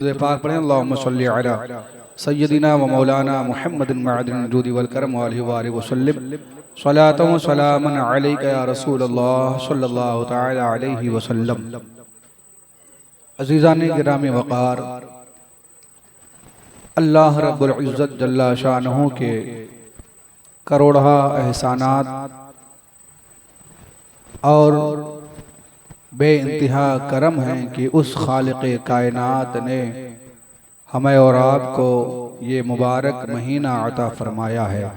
पाक पढ़ें अल्लाहुम्मा सल्लि अला सय्यदिना व मौलाना मुहम्मदिन मअदिन जूदी वल करम व अलैहि वसल्लम सलातु व सलामन अलैका या रसूलल्लाह सल्लल्लाहु तआला अलैहि वसल्लम। अज़ीज़ान गिरामी वक़ार, अल्लाह रब्बुल इज़्ज़त जल्ला शानहू के करोड़हा एहसानात और बेइंतहा करम है कि उस खालिक़े कायनात ने हमें और आपको ये मुबारक महीना अता फरमाया है।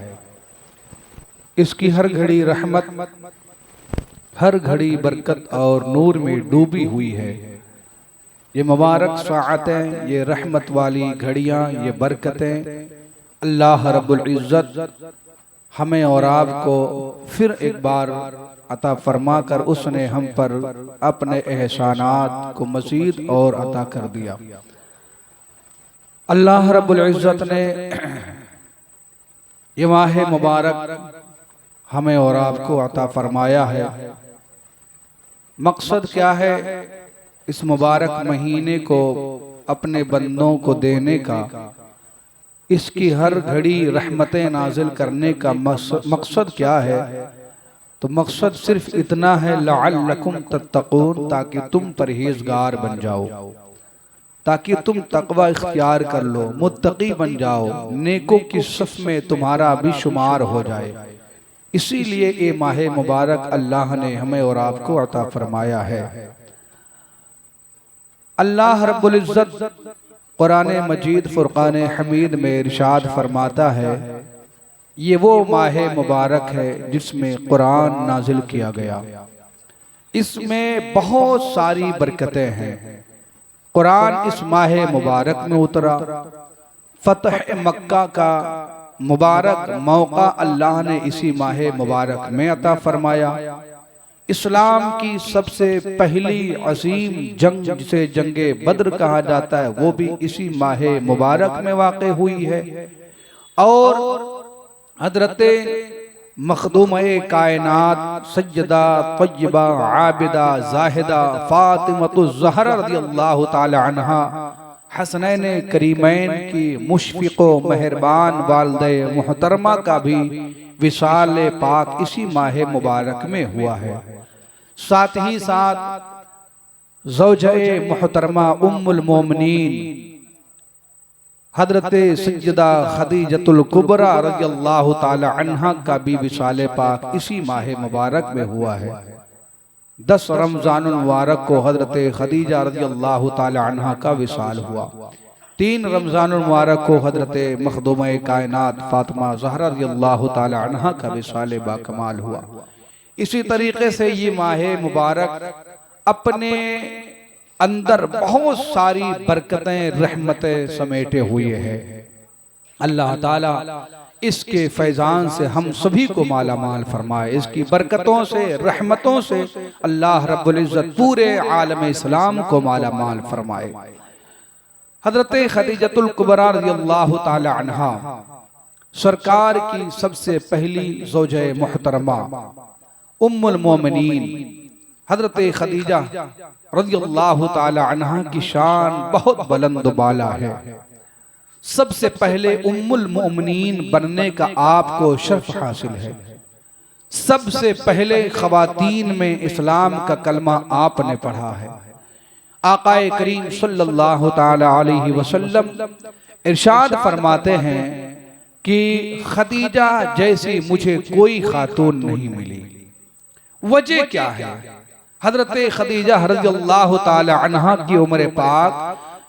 इसकी हर घड़ी रहमत, हर घड़ी बरकत और नूर में डूबी हुई है। ये मुबारक साअतें, ये रहमत वाली घड़ियाँ, ये बरकतें अल्लाह रब्बुल इज़्ज़त हमें और आपको फिर एक बार अता फरमा कर उसने हम पर अपने एहसानात को मज़ीद और अता कर दिया। अल्लाह रब्बुल इज़्ज़त ने ये माह मुबारक हमें और आपको अता फरमाया है। मकसद क्या है इस मुबारक महीने को अपने बंदों को देने का, इसकी हर घड़ी रहमतें नाजिल करने का मकसद क्या है? तो मकसद सिर्फ इतना है, लअल्लकुम तत्तकून, ताकि तुम परहेजगार बन जाओ, ताकि तुम तकवा इख्तियार कर लो, मुत्तकी बन जाओ, नेकों की सफ में तुम्हारा भी शुमार हो जाए। इसीलिए ये माह मुबारक अल्लाह ने हमें और आपको अता फरमाया है। अल्लाह रब्बुल इज़्ज़त कुरान मजीद फुरकान हमीद में इरशाद फरमाता है, ये वो माह मुबारक है जिसमें कुरान नाजिल किया गया। इसमें बहुत सारी बरकतें हैं। कुरान इस माह मुबारक में उतरा। फतह मक्का का मुबारक मौका अल्लाह ने इसी माह मुबारक में अता फरमाया। इस्लाम की सबसे पहली अजीम जंग, जिसे जंगे बद्र कहा जाता है, वो भी इसी माह मुबारक में वाक़े हुई है। और हज़रते मखदूम-ए कायनात सय्यदा तय्यबा आबिदा जाहिदा फातिमतुज़ ज़हरा रज़ियल्लाहु ताला अन्हा, हसनैन करीमैन की मुशफ़िक़ो मेहरबान वालिदे मुहतरमा का भी विसाल पाक इसी माह मुबारक में हुआ है। साथ ही साथ ज़ौजे मुहतरमा उम्मुल मोमिनीन हज़रत सय्यदा खदीजतुल कुबरा रज़ियल्लाहु ताला अन्हा का भी विसाल पाक इसी माह मुबारक में हुआ है। 10 रमज़ानुल मुबारक को हज़रत खदीजा रज़ियल्लाहु ताला अन्हा का विसाल हुआ। 3 रमज़ानुल मुबारक को हज़रत मखदूम-ए कायनात फातिमा ज़हरा रज़ियल्लाहु ताला अन्हा का विसाल बाकमाल हुआ। इसी तरीके से ये माह मुबारक अपने अंदर बहुत सारी बरकतें, रहमतें समेटे हुए हैं। अल्लाह ताला इसके फैजान से हम सभी को माला माल फरमाए। इसकी बरकतों से, रहमतों से अल्लाह रब्बुल इज़्ज़त पूरे आलम इस्लाम को माला माल फरमाए। हज़रत खदीजतुल कुबरा रज़ियल्लाहु ताला अन्हा सरकार की सबसे पहली ज़ौजे मुहतरमा उम्मुल मोमिनीन हज़रत खदीजा रज़ियल्लाहु ताला अन्हा की शान बहुत बुलंद बाला है। सबसे पहले उम्मुल मोमिनीन बनने का आपको शर्फ हासिल है। सबसे पहले ख़वातीन में इस्लाम का कलमा आपने पढ़ा है। आक़ाए करीम सल्लल्लाहु ताला अलैहि वसल्लम इरशाद फरमाते हैं कि खदीजा जैसी मुझे कोई खातून नहीं मिली। वजह क्या है? हज़रत खदीजा रज़ियल्लाहु ताला अन्हा की उम्र पाक,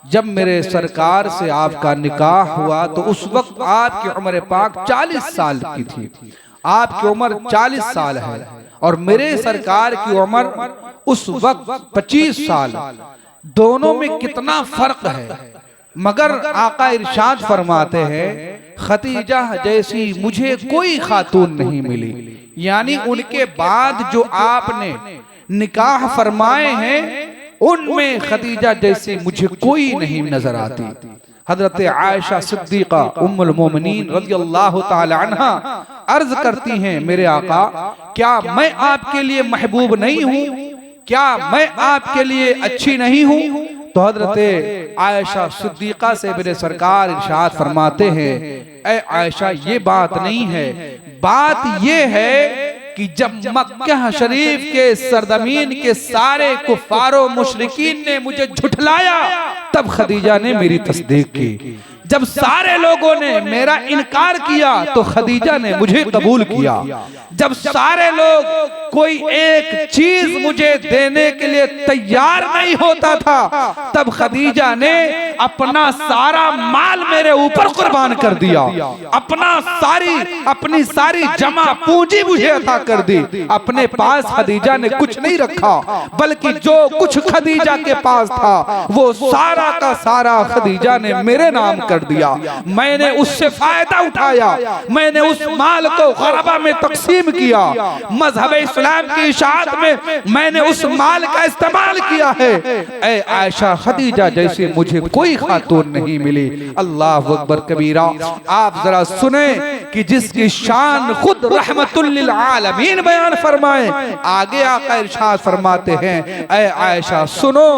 जब मेरे सरकार से आपका निकाह हुआ तो उस वक्त आपकी उम्र पाक 40 साल की थी। आपकी उम्र 40 साल है और मेरे सरकार की उम्र उस वक्त 25 साल। दोनों में कितना फर्क है। मगर आका इरशाद फरमाते हैं, खदीजा जैसी मुझे कोई खातून नहीं मिली। यानी उनके बाद जो आपने निकाह फरमाए हैं उनमें खदीजा जैसी मुझे कोई नहीं नजर आती। हज़रत आयशा सिद्दीक़ा उम्मुल मोमिनीन रज़ियल्लाहु ताला अन्हा अर्ज करती हैं, मेरे आका, क्या मैं आपके लिए महबूब नहीं हूँ? क्या मैं आपके लिए अच्छी नहीं हूँ? तो हजरत आयशा सिद्दीका से मेरे सरकार इरशाद फरमाते हैं, ऐ आयशा ये बात नहीं है, बात ये है कि जब मक्का शरीफ के सरजमीन के सारे कुफारो मुशरिकीन ने मुझे झुठलाया तब खदीजा ने मेरी तस्दीक की। जब सारे लोगों ने मेरा इनकार किया तो खदीजा ने मुझे कबूल किया। जब सारे लोग कोई एक चीज मुझे देने के लिए तैयार नहीं होता था तब खदीजा ने अपना सारा माल मेरे ऊपर कुर्बान कर दिया, अपनी सारी जमा पूंजी मुझे अता कर दी। अपने पास खदीजा ने कुछ नहीं रखा, बल्कि जो कुछ खदीजा के पास था वो सारा का सारा खदीजा ने मेरे नाम कर दिया। मैंने उससे फायदा उठाया, मैंने उस माल को गरबा में तकसीम किया, मजहब इस्लाम की इशाअत में मैंने उस माल का इस्तेमाल किया है। ऐ आयशा, खदीजा जैसे मुझे कोई खातून नहीं मिली। अल्लाह अकबर कबीरा। आप जरा सुने कि जिसकी शान खुद रहमतुल लिल आलमीन बयान फरमाए, आगे आका इरशाद फरमाते हैं, ऐ आयशा सुनो,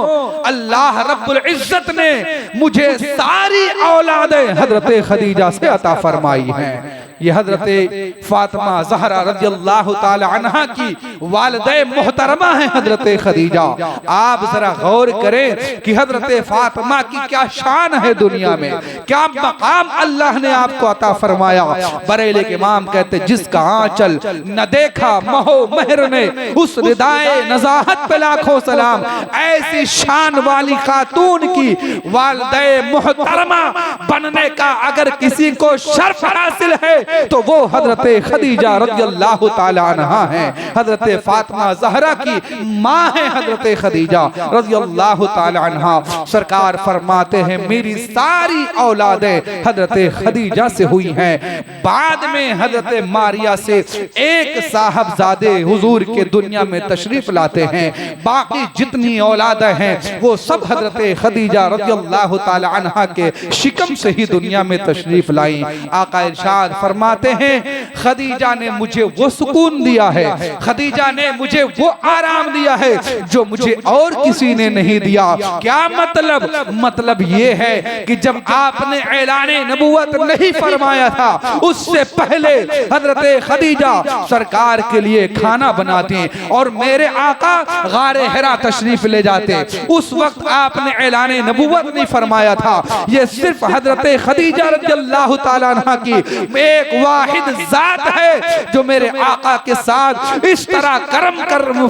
अल्लाह रब्बुल इज्जत ने मुझे सारी औलादें हजरत खदीजा से अता फरमाई हैं। ये हजरत फातिमा ज़हरा रज़ियल्लाहु ताला अन्हा की वालिदे मोहतरमा है हजरत खदीजा। आप जरा गौर करें कि हजरत फातिमा की क्या शान है दुनिया में, क्या मकाम अल्लाह ने आपको अता फरमाया। बरेली के इमाम कहते, जिसका आंचल न देखा महो महर ने, उस रिदाए नज़ाहत पे लाखों सलाम। ऐसी शान वाली खातून की वालिदे मोहतरमा बनने का अगर किसी को शर्फ हासिल है तो वो हजरत खदीजा रज़ियल्लाहु ताला अन्हा है। हजरत फातिमा ज़हरा की माँ है हजरत खदीजा रज़ियल्लाहु ताला अन्हा। सरकार फरमाते हैं, मेरी सारी औलादें हजरत खदीजा से हुई हैं। बाद में हजरत मारिया से एक साहबजादे हुजूर के दुनिया में तशरीफ लाते हैं। बाकी जितनी औलादें हैं वो सब हजरत खदीजा रज़ियल्लाहु ताला अन्हा के शिकम से ही दुनिया में तशरीफ लाई। आका इरशाद फरमाते हैं, खदीजा ने मुझे वो सुकून दिया है, खदीजा ने मुझे वो आराम दिया है जो मुझे और किसी ने नहीं दिया। क्या मतलब? मतलब ये है कि जब आपने ऐलाने नबुवत नहीं फरमाया था उससे पहले हजरत खदीजा सरकार के लिए खाना बनाते और मेरे आका गारे हिरा तशरीफ ले जाते। उस वक्त आपने ऐलाने नबुवत नहीं फरमाया था। ये सिर्फ हजरत खदीजा रज़ियल्लाहु ताला अन्हा की एक वाहिद जात है जो मेरे आका के साथ इस तरह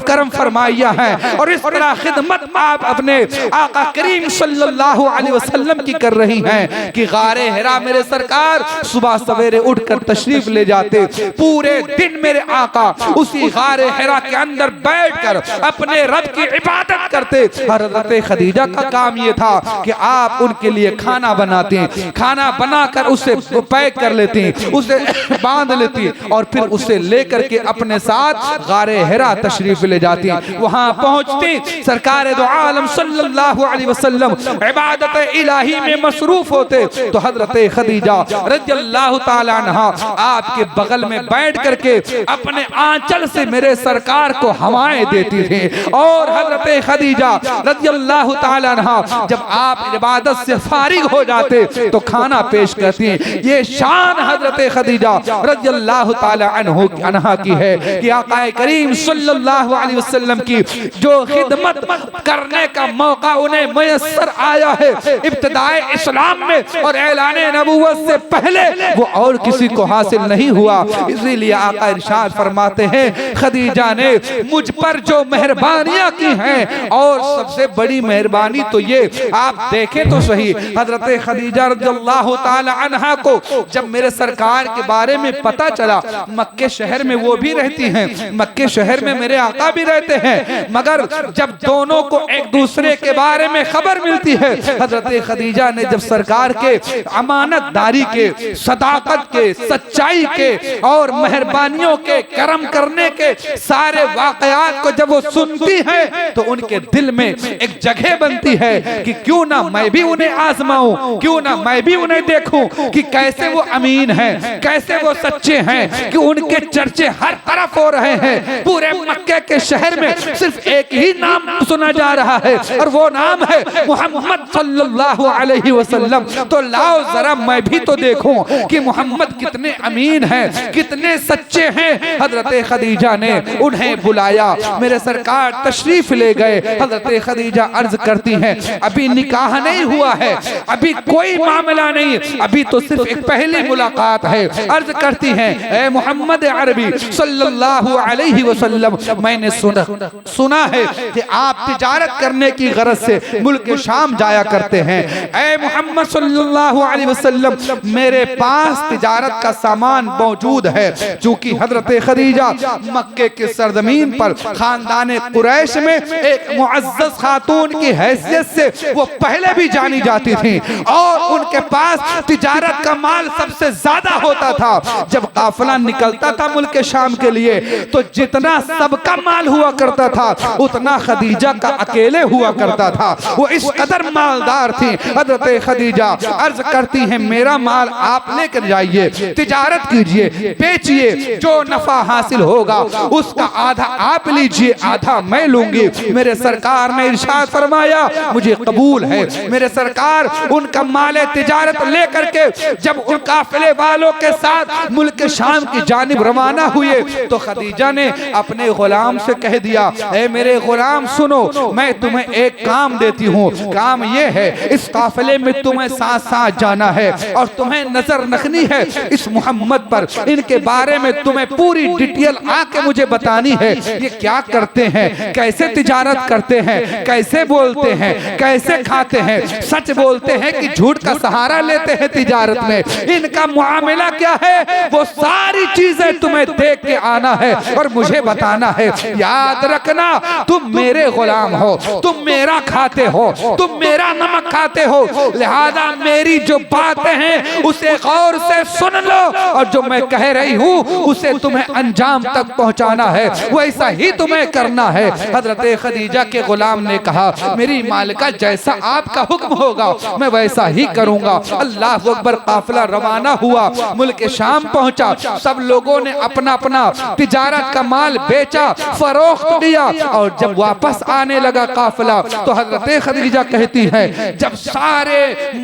करम फरमाया है और इस तरह खिदमत आप अपने आका करीम सल्लल्लाहु अलैहि वसल्लम की कर रही हैं कि गारे हिरा मेरे सरकार सुबह सवेरे उठकर तशरीफ ले जाते। पूरे दिन मेरे आका उसी गारे हिरा के अंदर बैठकर अपने रब की इबादत करते। हजरत खदीजा का काम ये था कि आप उनके लिए खाना बनाते, खाना बनाकर उसे पैक कर लेते, उसे बांध लेती और फिर उसे लेकर के अपने साथ गारे हिरा तशरीफ ले जाती। वहां पहुंचती, सरकार दो आलम सल्लल्लाहु अलैहि वसल्लम इबादत इलाही में मसरूफ होते तो हजरत खदीजा रज़ियल्लाहु ताला अन्हा आपके बगल में बैठ करके अपने आंचल से मेरे सरकार को हवाएं देती थी। और हजरत खदीजा रज़ियल्लाहु ताला अन्हा जब आप इबादत से फारिग हो जाते तो खाना पेश करती। ये शान हजरत खदीजा रज़ियल्लाहु ताला अन्हा की है कि आका करीम सल्लल्लाहु अलैहि वसल्लम की जो खिदमत करने का मौका उन्हें मुयस्सर आया है इब्तिदाए इस्लाम में और ऐलाने नबुव्वत से पहले वो और किसी को हासिल नहीं हुआ। इसीलिए आका इरशाद फरमाते हैं, खदीजा ने मुझ पर जो मेहरबानियां की हैं और सबसे बड़ी मेहरबानी तो ये, आप देखें तो सही, हजरत खदीजा रज़ियल्लाहु ताला अन्हा को जब मेरे सरकार के बारे में पता चला, मक्के शहर में वो भी रहती हैं, मक्के शहर में मेरे आका भी रहते हैं, मगर जब दोनों को एक दूसरे के बारे में खबर मिलती है, हजरत खदीजा ने जब सरकार के अमानतदारी के, सदाकत के, सच्चाई के और मेहरबानियों के, करम करने के सारे वाकयात को जब वो सुनती हैं तो उनके दिल में एक जगह बनती है कि क्यों ना मैं भी उन्हें आजमाऊं, क्यों ना मैं भी उन्हें देखूं कि कैसे वो अमीन है, कैसे वो सच्चे हैं कि उनके चर्चे हर तरफ हो रहे हैं। पूरे मक्के के शहर में सिर्फ एक ही नाम सुना जा रहा है और वो नाम है मोहम्मद सल्लल्लाहु अलैहि वसल्लम। तो लाओ जरा मैं भी तो देखूं कि मोहम्मद कितने अमीन हैं, कितने सच्चे हैं। हजरत खदीजा ने उन्हें बुलाया, मेरे सरकार तशरीफ ले गए। हजरत खदीजा अर्ज करती हैं अभी निकाह नहीं हुआ है, अभी कोई मामला नहीं, अभी तो सिर्फ एक पहली मुलाकात है। अर्ज करती हैं ए मोहम्मद अरबी सल्लल्लाहु अलैहि वसल्लम, मैंने सुना है कि आप तिजारत करने की गरज से मुल्क शाम जाया करते हैं। ए मोहम्मद सल्लल्लाहु अलैहि वसल्लम, मेरे पास तिजारत का सामान मौजूद है। चूंकि हजरत खदीजा मक्के के सरजमीन पर खानदान कुरैश में एक मुअज्जज खातून की हैसियत से वो पहले भी जानी जाती थी और उनके पास तिजारत का माल सबसे ज्यादा होता था। जब काफिला निकलता था मुल्क शाम के लिए तो जितना सबका माल हुआ करता था उतना खदीजा का अकेले हुआ करता था। वो इस कदर मालदार थी। हजरत खदीजा अर्ज करती हैं मेरा माल आप लेकर जाइए, तिजारत कीजिए, बेचिए, जो नफा हासिल होगा उसका आधा आप लीजिए, आधा मैं लूंगी। मेरे सरकार ने इरशाद फरमाया मुझे कबूल है। मेरे सरकार उनका माल तिजारत लेकर के जब उन काफिले वालों के साथ मुल्क शाम की जानिब रवाना हुए तो खदीजा ने अपने गुलाम से कह दिया ए मेरे गुलाम सुनो, मैं तुम्हें एक काम देती हूँ। काम ये है इस काफिले में तुम्हें साथ साथ जाना है और तुम्हें नजर रखनी है इस मोहम्मद पर। इनके बारे में तुम्हें पूरी डिटेल आके मुझे बतानी है। ये क्या करते हैं, कैसे तिजारत करते हैं, कैसे बोलते हैं, कैसे खाते हैं, सच बोलते हैं कि झूठ का सहारा लेते हैं तिजारत में, इनका मुआमला क्या है, वो सारी चीजें तुम्हें देख के आना है और मुझे बताना है। याद रखना तुम मेरे गुलाम हो, तुम मेरा खाते हो, तुम मेरा नमक खाते हो, लिहाजा मेरी जो बातें हैं उसे गौर से सुन लो और जो मैं कह रही हूँ उसे तुम्हें अंजाम तक पहुँचाना है, वैसा ही तुम्हें करना है। हजरत खदीजा के गुलाम ने कहा मेरी मालिका जैसा आपका हुक्म होगा मैं वैसा ही करूंगा। अल्लाह अकबर। काफिला रवाना हुआ, मुल्क शाम पहुंचा। सब लोगों ने अपना अपना तिजारत का माल बेचा, फरोख्त किया और जब वापस आने लगा काफिला तो हजरत खदीजा कहती हैं जब सारे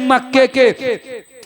मक्के के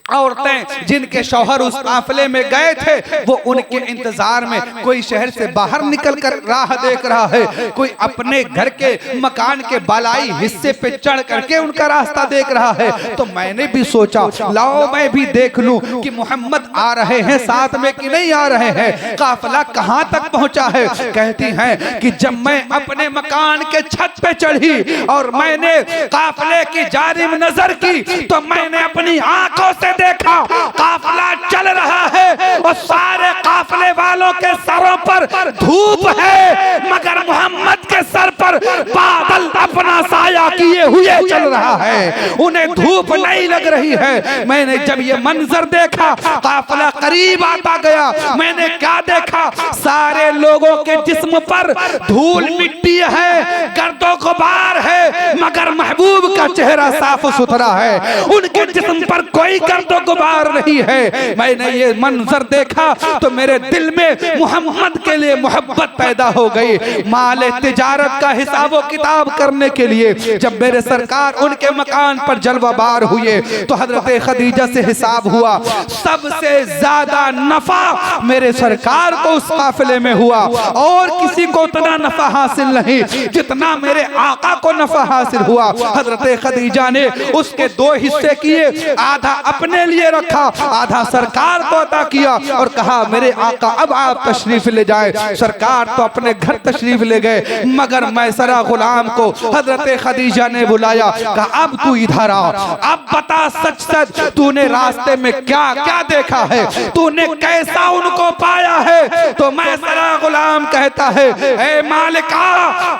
औरतें जिनके शौहर उस काफिले में गए थे वो उनके इंतजार में, कोई शहर से बाहर निकल कर राह देख रहा है, कोई अपने घर के मकान के बालाई हिस्से पे चढ़ करके उनका रास्ता देख रहा है। तो मैंने भी सोचा लाओ मैं भी देख लूं कि मोहम्मद आ रहे हैं साथ में कि नहीं आ रहे हैं, काफिला कहां तक पहुंचा है। कहती हैं कि जब मैं अपने मकान के छत पे चढ़ी और मैंने काफिले की जानिब नजर की तो मैंने अपनी आंखों से देखा काफिला चल रहा है और सारे काफिले वालों के सरों पर धूप है मगर मोहम्मद के सर पर बादल अपना साया किए हुए चल रहा है, उन्हें धूप नहीं लग रही है। मैंने जब ये मंजर देखा काफिला करीब आता गया, मैंने क्या देखा सारे लोगों के जिस्म पर धूल मिट्टी है, गर्दो गुबार है मगर महबूब का चेहरा साफ सुथरा है, उनके जिस्म पर कोई तो गुबार नहीं है। मैंने ये मंजर देखा तो मेरे दिल में मोहम्मद के लिए मोहब्बत पैदा हो गई। माल तिजारत का हिसाब व किताब करने के लिए जब मेरे सरकार उनके मकान पर जलवाबार हुए तो हजरत खदीजा से हिसाब हुआ, सबसे ज्यादा नफा मेरे सरकार को उस काफिले में हुआ और किसी को उतना नफा हासिल नहीं जितना मेरे आका को नफा हासिल हुआ। हजरत खदीजा ने उसके दो हिस्से किए, आधा अपने लिए रखा, आधा सरकार को अता किया और कहा मेरे आका अब आप तशरीफ ले जाए। सरकार तो अपने घर तशरीफ ले गए मगर मैसरा गुलाम को हजरत खदीजा ने बुलाया, कहा अब तू इधर आ, अब बता सच सच तूने रास्ते में क्या क्या देखा है, तूने कैसा उनको पाया है। तो मैसरा गुलाम कहता है ए मालिका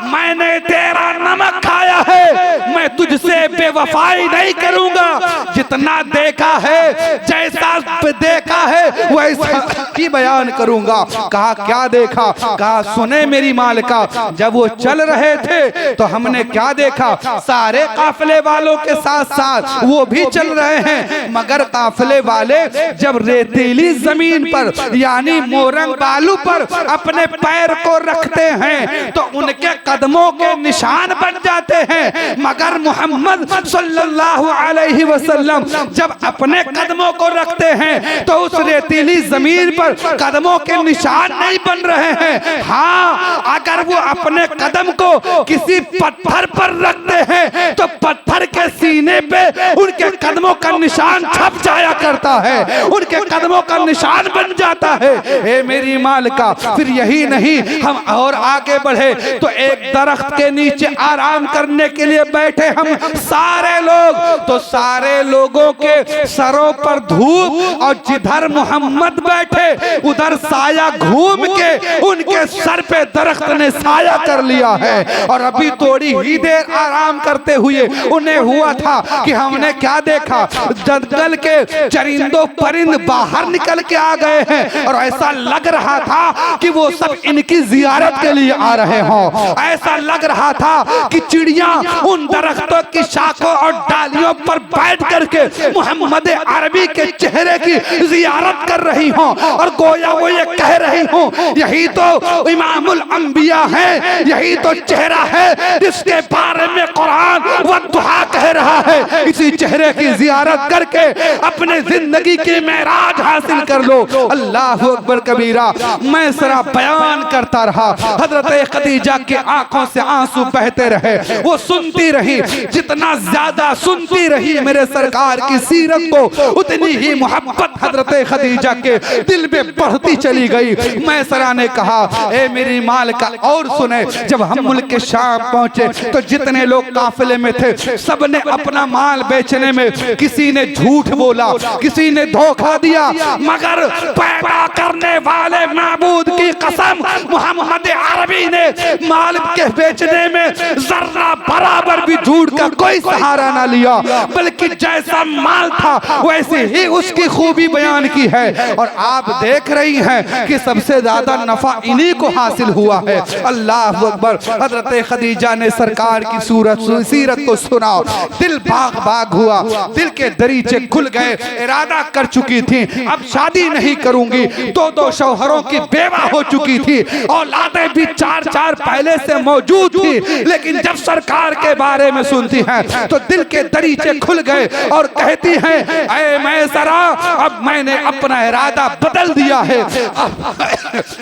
मैंने तेरा नमक खाया है है मैं तुझसे बेवफाई नहीं करूंगा, जितना देखा है जैसा देखा है वैसा ही बयान करूंगा। कहा क्या देखा? कहा सुने मेरी मालिका, जब वो चल रहे थे तो हमने क्या देखा, सारे काफिले वालों के साथ साथ वो भी चल रहे हैं, मगर काफिले वाले जब रेतीली जमीन पर यानी मोरंग बालू पर अपने पैर को रखते हैं तो उनके कदमों के निशान बन जाते हैं, मगर मोहम्मद सल्लल्लाहु अलैहि वसल्लम जब अपने कदमों को रखते हैं तो उस रेतीली जमीन पर कदमों के निशान नहीं बन रहे हैं। हाँ, अगर वो अपने कदम को किसी पत्थर पर रखते हैं तो पत्थर के सीने पे उनके कदमों का निशान छप जाया करता है, उनके कदमों का निशान बन जाता है। हे मेरी मालिका, फिर यही नहीं, हम और आगे बढ़े तो एक दरख्त के नीचे आराम करने के लिए बैठे हम सारे लोग, तो सारे लोगों के सरों पर धूप और जिधर मोहम्मद बैठे उधर साया घूम के उनके सर पे दरख्त ने साया कर लिया है। और अभी थोड़ी ही देर आराम करते हुए उन्हें हुआ था कि हमने क्या देखा, जंगल के चरिंदों परिंद बाहर निकल के आ गए हैं और ऐसा लग रहा था कि वो सब इनकी जियारत के लिए आ रहे हों। ऐसा लग रहा था कि चिड़िया उन दरख्तों की शाखों और डालियों पर बैठ करके मोहम्मद अरबी के चेहरे की जियारत कर रही हों और गोया वो ये कह रही हों, यही तो इमामुल अंबिया है, यही तो चेहरा है जिसके बारे में कुरान व दुआ कह रहा है। इसी चेहरे की जियारत करके अपने जिंदगी की मेराज हासिल कर लो। अल्लाह अकबर कबीरा। मैं सरा बयान करता रहा, हजरत खदीजा की आंखों से आंसू बहते रहे, वो सुनती रही, जितना ज्यादा सुनती रही मेरे सरकार की सीरत को उतनी ही मोहब्बत हजरत खदीजा के दिल में बढ़ती चली गई। मैं सरा ने कहा, ए मेरी मालिका और सुने, जब हम मुल्क के शाम पहुंचे तो जितने लोग काफिले में थे सबने अपना माल बेचने में किसी ने झूठ बोला, किसी ने धोखा दिया, मगर पैदा करने वाले माबूद की कसम मोहम्मद अरबी ने माल के बेचने में जर्रा बराबर भी झूठ का कोई सहारा ना लिया, बल्कि जैसा माल था वैसे ही उसकी खूबी बयान की है। और आप देख रही हैं कि सबसे ज्यादा नफा इन्हीं को हासिल हुआ है। अल्लाह अकबर। हजरत खदीजा ने सरकार की सीरत को सुना, दिल बाग बाग हुआ, दिल के दरीचे खुल गए, इरादा कर चुकी थी अब शादी नहीं करूंगी, दो शौहरों की बेवा हो चुकी थी, औलादें भी चार पहले से मौजूद थी, लेकिन जब सरकार के बारे में सुनती हैं तो दिल के दरीचे खुल गए और कहती हैं, ऐ मैसरा, अब मैंने अपना इरादा बदल दिया है,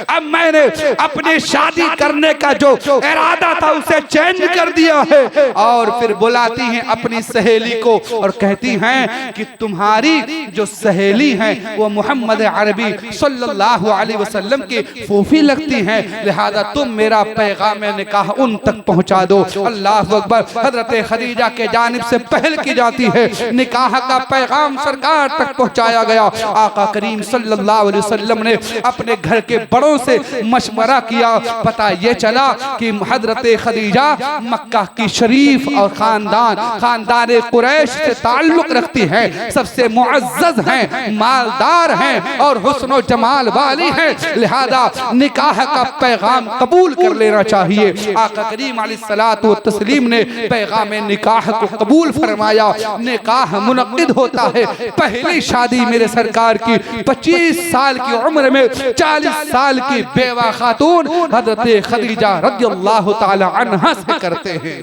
अब मैंने अपनी शादी करने का जो इरादा था उसे चेंज कर दिया है। और फिर बुलाती हैं अपनी सहेली को और कहती हैं कि तुम्हारी जो सहेली है वो मोहम्मद अरबी सल्लल्लाहु अलैहि वसल्लम की फूफी लगती हैं, लिहाजा तुम मेरा पैगाम निकाह उन तक पहुंचा दो। अल्लाह अकबर। हजरत खदीजा के जानिब से पहल की जाती है, निकाह का पैगाम सरकार तक पहुंचाया गया। आका करीम सल्लल्लाहु अलैहि वसल्लम ने अपने घर के बड़ों से मशवरा किया, पता ये चला कि हजरत खदीजा मक्का की शरीफ और खानदान कुरैश से ताल्लुक रखती हैं, सबसे मुअज्जज हैं, मालदार हैं और हुस्न जमाल वाली हैं, लिहाजा निकाह का पैगाम कबूल कर लेना चाहिए। आका करीम अलैहिस्सलातु व तस्लीम ने पैगाम निकाह को कबूल फरमाया। निकाह मुनक्किद होता है। पहली शादी मेरे सरकार की 25 साल की उम्र में 40 साल की बेवा खातून हजरत खदीजा रज़ियल्लाहु ताला अन्हा से करते हैं।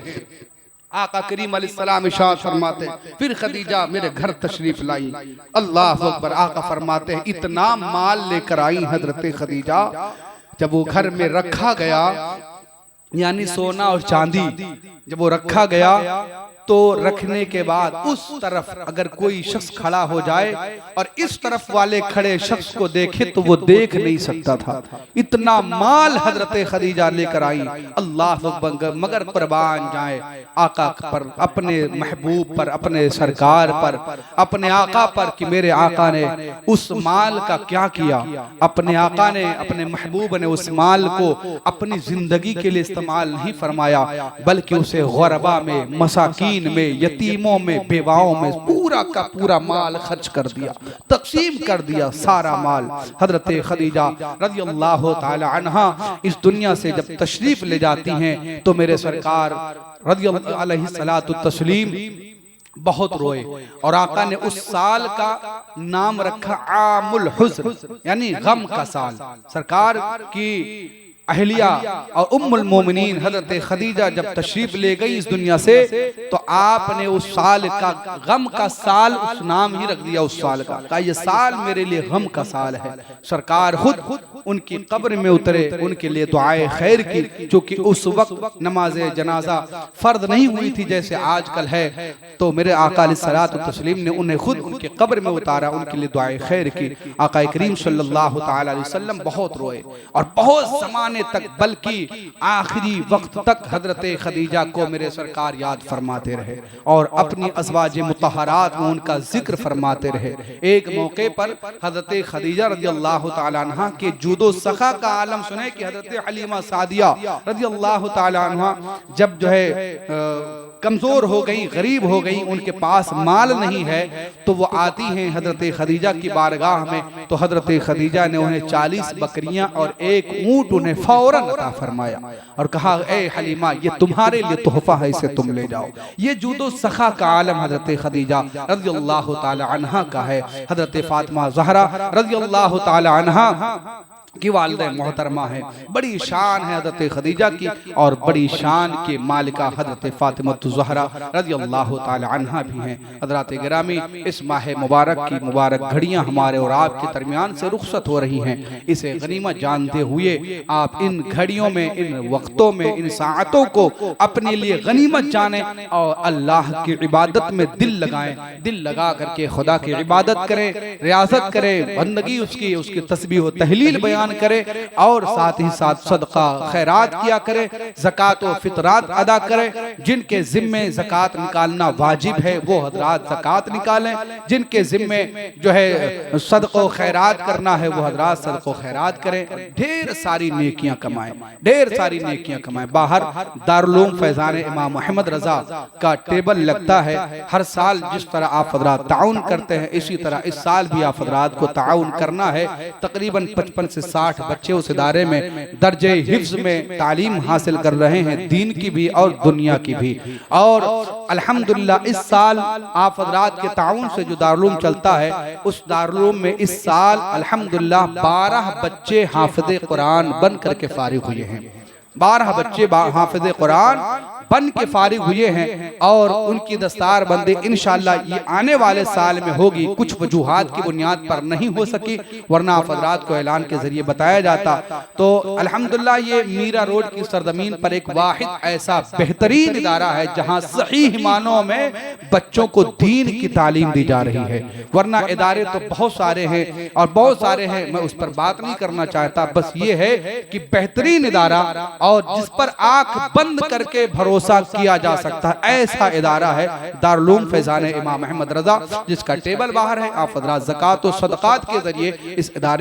आका करीम अलैहिस्सलाम इरशाद फरमाते हैं, फिर खदीजा मेरे घर तशरीफ लाई। अल्लाह अकबर। आका फरमाते हैं, इतना माल लेकर आई हजरत खदीजा, जब वो घर में रखा गया, यानी सोना और चांदी जब वो रखा गया तो रखने के बाद उस तरफ अगर कोई शख्स खड़ा हो जाए और इस तरफ वाले खड़े शख्स को देखे तो वो देख नहीं सकता था। इतना माल हजरत खदीजा लेकर आई, अल्लाह अकबर, मगर कुर्बान जाए आका पर, अपने महबूब पर, अपने सरकार पर, अपने आका पर कि मेरे आका ने उस माल का क्या किया। अपने आका ने, अपने महबूब ने उस माल को अपनी जिंदगी के लिए इस्तेमाल नहीं फरमाया, बल्कि उसे गुरबा में, मसाकीन में, यतीमों में, बेवाओं में पूरा का पूरा माल खर्च कर दिया, तकसीम कर दिया सारा माल। हजरत खदीजा रज़ियल्लाहु ताला अन्हा इस दुनिया से जब तशरीफ ले जाती हैं तो मेरे सरकार रज़ियल्लाहु अलैहिस्सलातु तस्लीम बहुत रोए और आका ने उस साल का नाम रखा आमुल हुज़्न, यानी गम का साल। सरकार की अहलिया और उम्मुल मोमिनीन हजरत खदीजा जब तशरीफ ले गई इस दुनिया से तो आपने उस साल का गम का साल उस नाम ही रख दिया उस साल का, कहा ये साल मेरे लिए गम का साल है। सरकार खुद उनकी कब्र में उतरे, उनके लिए दुआए खैर की, क्योंकि उस वक्त नमाज जनाजा फर्द नहीं हुई थी जैसे आजकल है। तो मेरे आका अलैहिस्सलातु तस्लीम ने उन्हें खुद उनके कब्र में उतारा, उनके लिए दुआए खैर की। आका करीम सल्लल्लाहु ताला अलैहि वसल्लम बहुत रोए और बहुत ज़माने तक, बल्कि आखिरी वक्त तक हजरत खदीजा को मेरे सरकार याद फरमाते रहे और अपनी अज़वाजे मुतहरात में उनका जिक्र फरमाते रहे। एक मौके पर हजरत खदीजा रज़ियल्लाहु ताला अन्हा के जुदो सखा का आलम सुने कि हजरत हलीमा सादिया रज़ियल्लाहु ताला अन्हा जब जो है कमजोर हो गई, गरीब हो गई, उनके पास माल नहीं है, तो वो आती हैं हजरत खदीजा की बारगाह में। तो हजरत खदीजा ने उन्हें 40 बकरियां और 1 ऊंट उन्हें फौरन अता फरमाया और कहा, ए हलीमा ये तुम्हारे लिए तोहफा है, इसे तुम ले जाओ। ये जुदो सखा का आलम हजरत खदीजा रज़ियल्लाहु ताला अन्हा का है। हजरत फातिमा ज़हरा रज़ियल्लाहु ताला अन्हा की वालिदा मोहतरमा है। बड़ी शान है हजरत खदीजा की और बड़ी शान के मालिका हजरत फातिमा ज़हरा रज़ियल्लाहु ताला अन्हा भी हैं। हजरत गिरामी, इस माह मुबारक की मुबारक घड़ियां हमारे और आपके दरमियान से रुखसत हो रही हैं। इसे गनीमत जानते हुए आप इन घड़ियों में, इन वक्तों में, इन साअतों को अपने लिए गनीमत जाने और अल्लाह की इबादत में दिल लगाएं। दिल लगा करके खुदा की इबादत करें, रियाजत करें, बंदगी उसकी तस्बीह व तहलील बयान करे और साथ ही साथ सदका खैरात किया करे, ज़कात व फितरात अदा करे। जिनके जिम्मे ज़कात निकालना वाजिब है वो हजरात ज़कात निकालें, जिनके जिम्मे जो है सदका खैरात करना है वो हजरात सदका खैरात करें। ढेर सारी नेकियां कमाएं, ढेर सारी नेकियां कमाएं। बाहर दारुल उलूम फैज़ान इमाम मोहम्मद रजा का टेबल लगता है। हर साल जिस तरह आप हजरात ताउन करते हैं इसी तरह इस साल भी आप हजरात को ताउन करना है। तकरीबन 55 से 60 बच्चे उस इदारे में दर्जे हिफ्ज में तालीम हासिल कर रहे हैं, दीन की भी और दुनिया की भी। और अल्हम्दुलिल्लाह इस साल आप हजरात के ताउन से जो दारुल चलता है उस दारुल में इस साल अल्हम्दुलिल्लाह 12 बच्चे हाफिज़े कुरान बन करके फारिग हुए हैं। 12 बच्चे हाफिज़े कुरान बन के फारिग हुए हैं और उनकी दस्तार बंदी इंशाअल्लाह ये आने वाले साल में होगी। कुछ वजूहात की बुनियाद पर नहीं हो सकी, वरना आप हज़रात को ऐलान के जरिए बताया जाता। तो अल्हम्दुलिल्लाह ये मीरा रोड की सरजमीन पर एक वाहिद ऐसा बेहतरीन इदारा है जहां सही मानों में बच्चों को दीन की तालीम दी जा रही है। वरना इदारे तो बहुत सारे हैं और बहुत सारे हैं, मैं उस पर बात नहीं करना चाहता। बस ये है कि बेहतरीन इदारा और जिस पर आंख बंद करके भरोसा किया जा सकता है ऐसा इदारा है दारुल उलूम फैज़ान इमाम मोहम्मद रजा, जिसका टेबल बाहर है। आप हज़रात ज़कात और सदक़ात के जरिए इस इदारे